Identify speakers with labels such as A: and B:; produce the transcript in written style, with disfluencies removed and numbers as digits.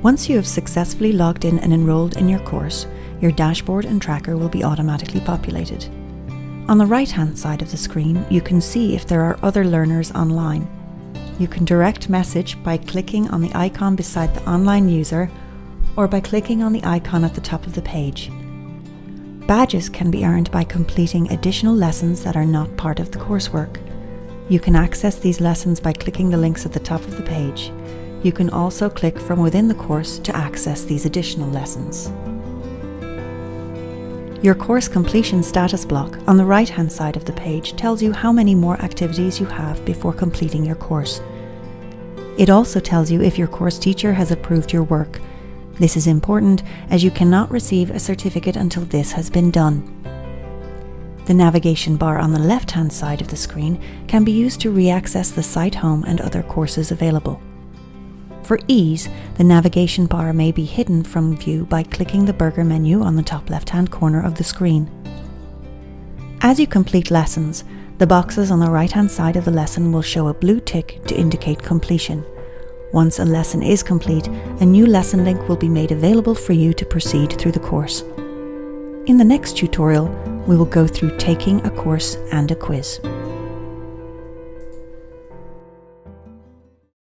A: Once you have successfully logged in and enrolled in your course, your dashboard and tracker will be automatically populated. On the right-hand side of the screen, you can see if there are other learners online. You can direct message by clicking on the icon beside the online user or by clicking on the icon at the top of the page. Badges can be earned by completing additional lessons that are not part of the coursework. You can access these lessons by clicking the links at the top of the page. You can also click from within the course to access these additional lessons. Your course completion status block on the right-hand side of the page tells you how many more activities you have before completing your course. It also tells you if your course teacher has approved your work. This is important as you cannot receive a certificate until this has been done. The navigation bar on the left-hand side of the screen can be used to re-access the site home and other courses available. For ease, the navigation bar may be hidden from view by clicking the burger menu on the top left-hand corner of the screen. As you complete lessons, the boxes on the right-hand side of the lesson will show a blue tick to indicate completion. Once a lesson is complete, a new lesson link will be made available for you to proceed through the course. In the next tutorial, we will go through taking a course and a quiz.